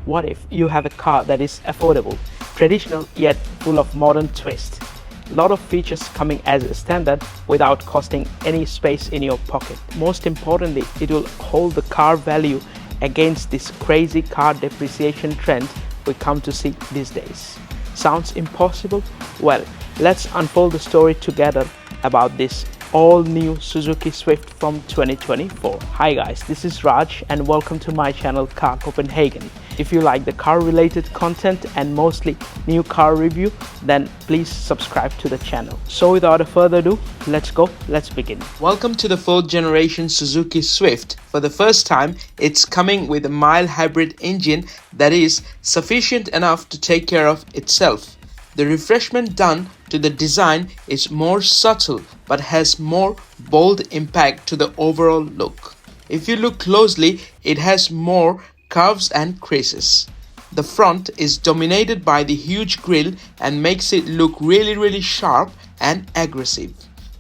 What if you have a car that is affordable, traditional yet full of modern twist? A lot of features coming as a standard without costing any space in your pocket. Most importantly, it will hold the car value against this crazy car depreciation trend we come to see these days. Sounds impossible? Well, let's unfold the story together about this all-new Suzuki Swift from 2024. Hi guys, this is Raj and welcome to my channel Car Copenhagen. If you like the car-related content and mostly new car review, then please subscribe to the channel. So without further ado, let's begin. Welcome to the 4th generation Suzuki Swift. For the first time, it's coming with a mild hybrid engine that is sufficient enough to take care of itself. The refreshment done to the design is more subtle but has more bold impact to the overall look. If you look closely, it has more curves and creases. The front is dominated by the huge grille and makes it look really sharp and aggressive.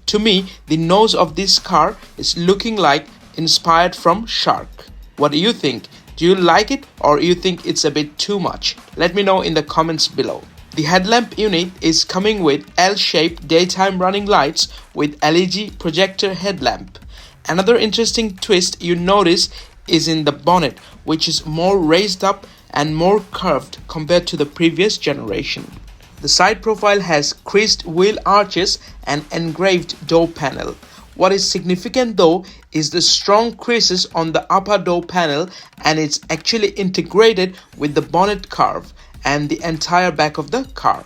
To me, the nose of this car is looking like inspired from Shark. What do you think? Do you like it or you think it's a bit too much? Let me know in the comments below. The headlamp unit is coming with L-shaped daytime running lights with LED projector headlamp. Another interesting twist you notice is in the bonnet, which is more raised up and more curved compared to the previous generation. The side profile has creased wheel arches and engraved door panel. What is significant though is the strong creases on the upper door panel, and it's actually integrated with the bonnet curve and the entire back of the car,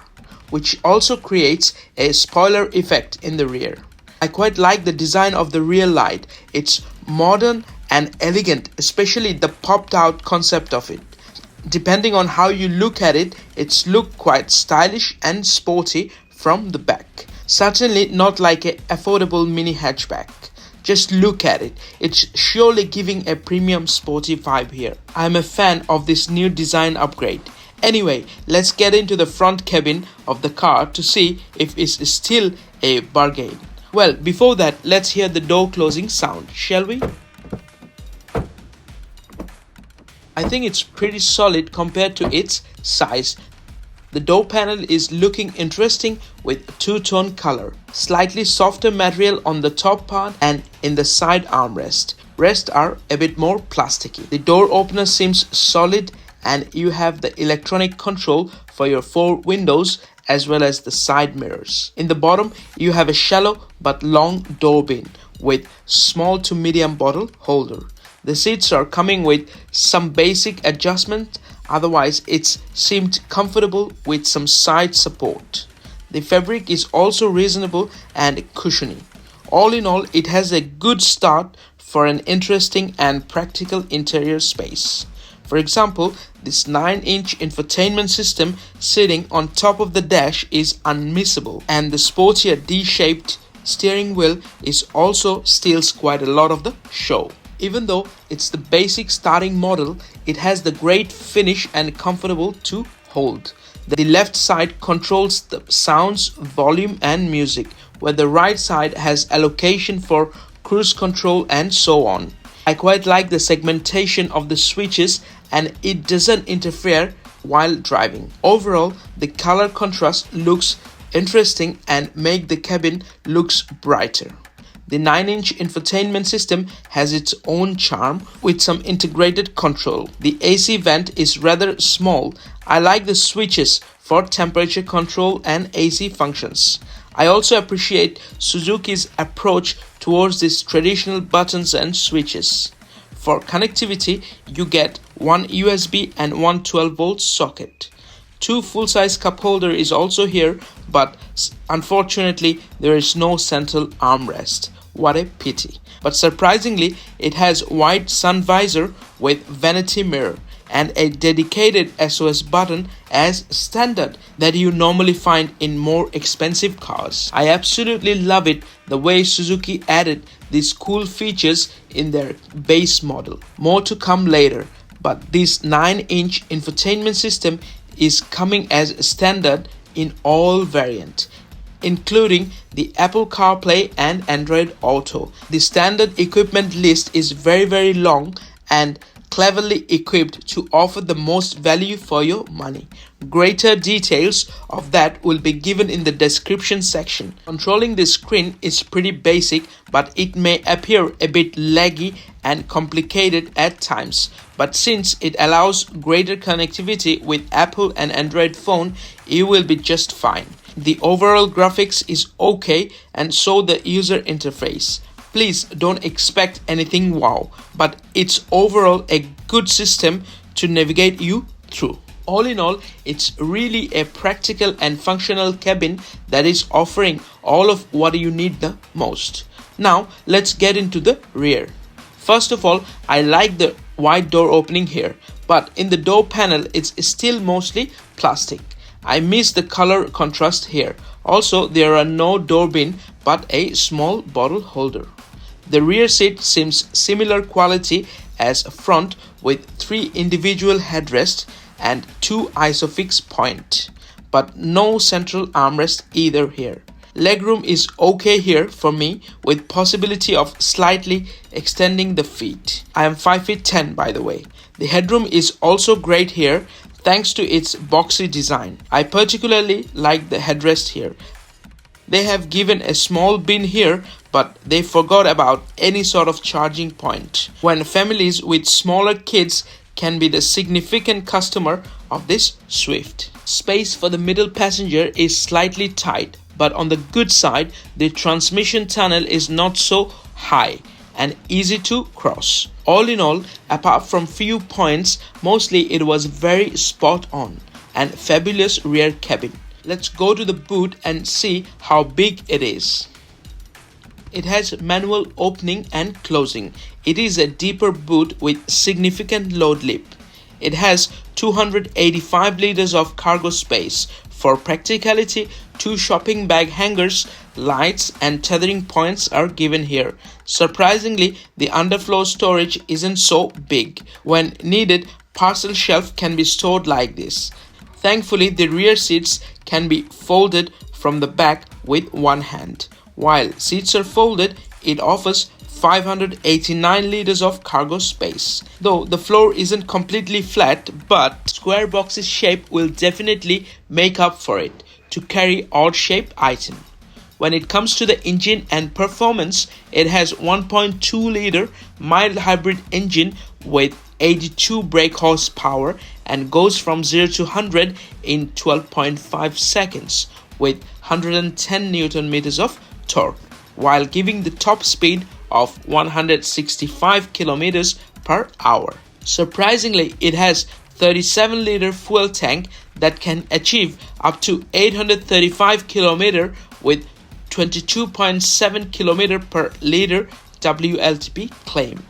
which also creates a spoiler effect in the rear. I quite like the design of the rear light. It's modern and elegant, especially the popped out concept of it. Depending on how you look at it, it's look quite stylish and sporty from the back. Certainly not like an affordable mini hatchback. Just look at it. It's surely giving a premium sporty vibe here. I'm a fan of this new design upgrade. Anyway, let's get into the front cabin of the car to see if it's still a bargain. Well, before that, let's hear the door closing sound, shall we? I think it's pretty solid compared to its size. The door panel is looking interesting with two-tone color. Slightly softer material on the top part and in the side armrest. Rest are a bit more plasticky. The door opener seems solid, and you have the electronic control for your 4 windows as well as the side mirrors. In the bottom, you have a shallow but long door bin with small to medium bottle holder. The seats are coming with some basic adjustment, otherwise it seemed comfortable with some side support. The fabric is also reasonable and cushiony. All in all, it has a good start for an interesting and practical interior space. For example, this 9-inch infotainment system sitting on top of the dash is unmissable, and the sportier D-shaped steering wheel is also steals quite a lot of the show. Even though it's the basic starting model, it has the great finish and comfortable to hold. The left side controls the sounds, volume and music, where the right side has allocation for cruise control and so on. I quite like the segmentation of the switches, and it doesn't interfere while driving. Overall, the color contrast looks interesting and make the cabin looks brighter. The 9-inch infotainment system has its own charm with some integrated control. The AC vent is rather small. I like the switches for temperature control and AC functions. I also appreciate Suzuki's approach towards these traditional buttons and switches. For connectivity, you get one USB and one 12-volt socket. 2 full-size cup holder is also here, but unfortunately there is no central armrest. What a pity. But surprisingly, it has wide sun visor with vanity mirror and a dedicated SOS button as standard that you normally find in more expensive cars. I absolutely love it the way Suzuki added these cool features in their base model. More to come later, but this 9-inch infotainment system is coming as standard in all variants, including the Apple CarPlay and Android Auto. The standard equipment list is very long, and cleverly equipped to offer the most value for your money. Greater details of that will be given in the description section. Controlling the screen is pretty basic, but it may appear a bit laggy and complicated at times. But since it allows greater connectivity with Apple and Android phone, you will be just fine. The overall graphics is okay, and so the user interface. Please don't expect anything wow, but it's overall a good system to navigate you through. All in all, it's really a practical and functional cabin that is offering all of what you need the most. Now, let's get into the rear. First of all, I like the wide door opening here, but in the door panel, it's still mostly plastic. I miss the color contrast here. Also, there are no door bin, but a small bottle holder. The rear seat seems similar quality as front with 3 individual headrests and 2 isofix points, but no central armrest either here. Legroom is okay here for me, with possibility of slightly extending the feet. I am 5 feet 10 by the way. The headroom is also great here thanks to its boxy design. I particularly like the headrest here. They have given a small bin here, but they forgot about any sort of charging point. When families with smaller kids can be the significant customer of this Swift. Space for the middle passenger is slightly tight, but on the good side, the transmission tunnel is not so high and easy to cross. All in all, apart from few points, mostly it was very spot on and fabulous rear cabin. Let's go to the boot and see how big it is. It has manual opening and closing. It is a deeper boot with significant load lip. It has 285 liters of cargo space. For practicality, 2 shopping bag hangers, lights and tethering points are given here. Surprisingly, the underfloor storage isn't so big. When needed, parcel shelf can be stored like this. Thankfully, the rear seats can be folded from the back with one hand. While seats are folded, it offers 589 liters of cargo space. Though the floor isn't completely flat, but square box's shape will definitely make up for it to carry odd-shaped item. When it comes to the engine and performance, it has 1.2 liter mild hybrid engine with 82 brake horsepower and goes from 0 to 100 in 12.5 seconds with 110 Newton meters of torque, while giving the top speed of 165 kilometers per hour. Surprisingly, it has 37-liter fuel tank that can achieve up to 835 kilometer with 22.7 kilometer per liter WLTP claim,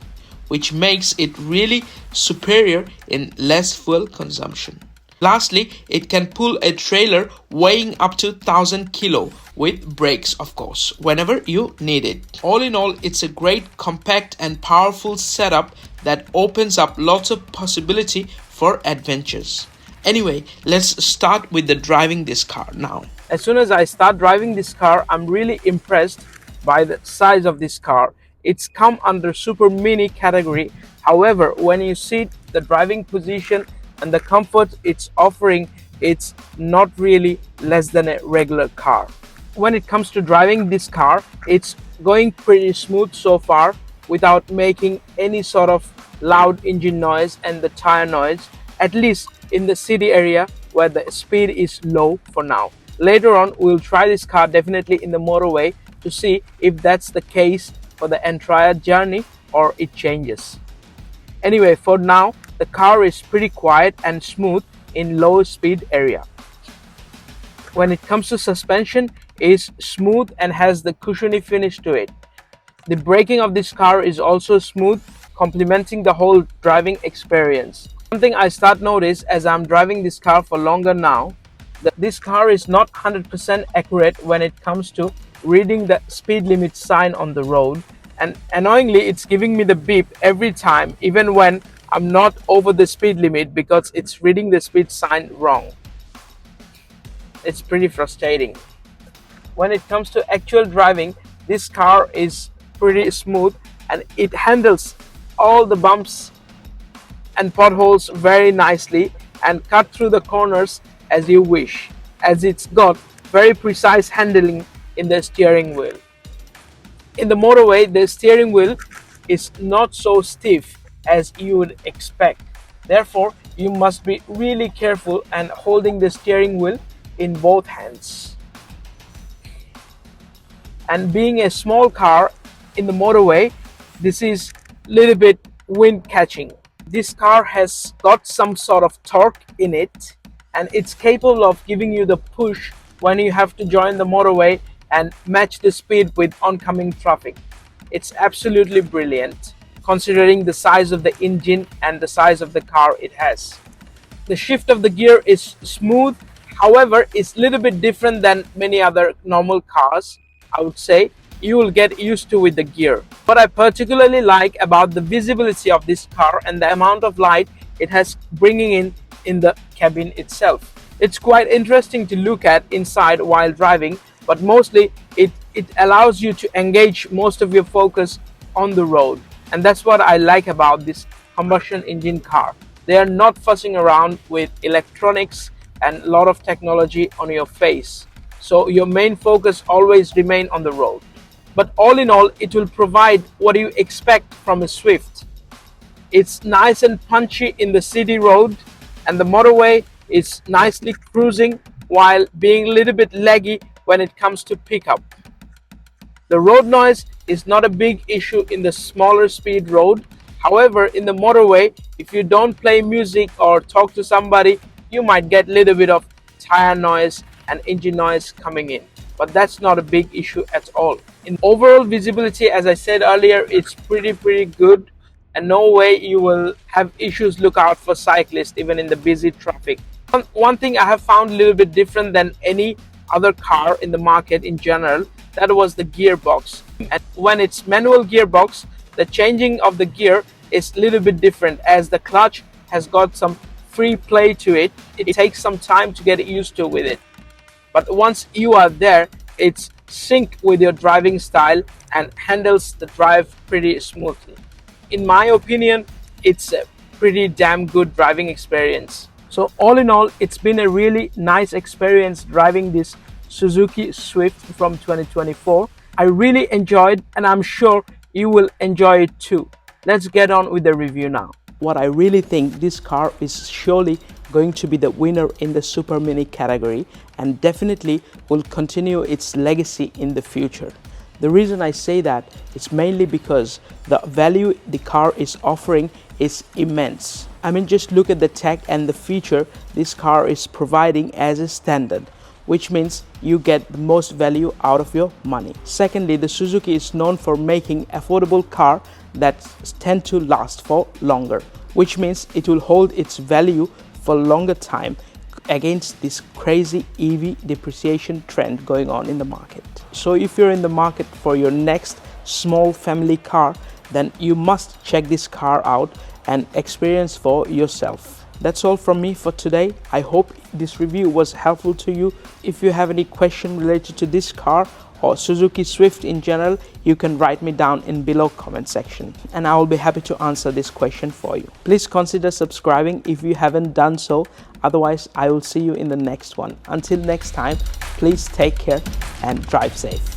which makes it really superior in less fuel consumption. Lastly, it can pull a trailer weighing up to 1000 kilo with brakes, of course, whenever you need it. All in all, it's a great, compact and powerful setup that opens up lots of possibility for adventures. Anyway, let's start with the driving this car now. As soon as I start driving this car, I'm really impressed by the size of this car. It's come under super mini category. However, when you see the driving position and the comfort it's offering, it's not really less than a regular car. When it comes to driving this car, it's going pretty smooth so far without making any sort of loud engine noise and the tire noise, at least in the city area where the speed is low for now. Later on, we'll try this car definitely in the motorway to see if that's the case for the entire journey or it changes. Anyway, for now, the car is pretty quiet and smooth in low speed area. When it comes to suspension, is smooth and has the cushiony finish to it. The braking of this car is also smooth, complementing the whole driving experience. Something I start notice as I'm driving this car for longer now, that this car is not 100% accurate when it comes to reading the speed limit sign on the road, and annoyingly it's giving me the beep every time, even when I'm not over the speed limit, because it's reading the speed sign wrong. It's pretty frustrating. When it comes to actual driving, this car is pretty smooth and it handles all the bumps and potholes very nicely and cut through the corners as you wish, as it's got very precise handling in the steering wheel. In the motorway, the steering wheel is not so stiff as you would expect. Therefore, you must be really careful and holding the steering wheel in both hands. And being a small car in the motorway, this is a little bit wind catching. This car has got some sort of torque in it, and it's capable of giving you the push when you have to join the motorway and match the speed with oncoming traffic. It's absolutely brilliant considering the size of the engine and the size of the car it has. The shift of the gear is smooth, however it's a little bit different than many other normal cars. I would say you will get used to with the gear. What I particularly like about the visibility of this car and the amount of light it has bringing in the cabin itself. It's quite interesting to look at inside while driving, but mostly it allows you to engage most of your focus on the road, and that's what I like about this combustion engine car. They are not fussing around with electronics and a lot of technology on your face, so your main focus always remain on the road. But all in all, it will provide what you expect from a Swift. It's nice and punchy in the city road, and the motorway is nicely cruising while being a little bit laggy when it comes to pickup. The road noise is not a big issue in the smaller speed road. However, in the motorway, if you don't play music or talk to somebody, you might get a little bit of tire noise and engine noise coming in. But that's not a big issue at all. In overall visibility, as I said earlier, it's pretty good, and no way you will have issues. Look out for cyclists even in the busy traffic. One thing I have found a little bit different than any other car in the market in general, that was the gearbox. And when it's manual gearbox, the changing of the gear is a little bit different, as the clutch has got some free play to it. It takes some time to get used to with it, but once you are there, it's sync with your driving style and handles the drive pretty smoothly. In my opinion, it's a pretty damn good driving experience. So all in all, it's been a really nice experience driving this Suzuki Swift from 2024. I really enjoyed, and I'm sure you will enjoy it too. Let's get on with the review now. What I really think, this car is surely going to be the winner in the super mini category, and definitely will continue its legacy in the future. The reason I say that is mainly because the value the car is offering is immense. I mean, just look at the tech and the feature this car is providing as a standard, which means you get the most value out of your money. Secondly, the Suzuki is known for making affordable car that tend to last for longer, which means it will hold its value for longer time against this crazy EV depreciation trend going on in the market. So if you're in the market for your next small family car, then you must check this car out and experience for yourself. That's all from me for today. I hope this review was helpful to you. If you have any question related to this car or Suzuki Swift in general, you can write me down in below comment section, and I will be happy to answer this question for you. Please consider subscribing if you haven't done so. Otherwise, I will see you in the next one. Until next time, please take care and drive safe.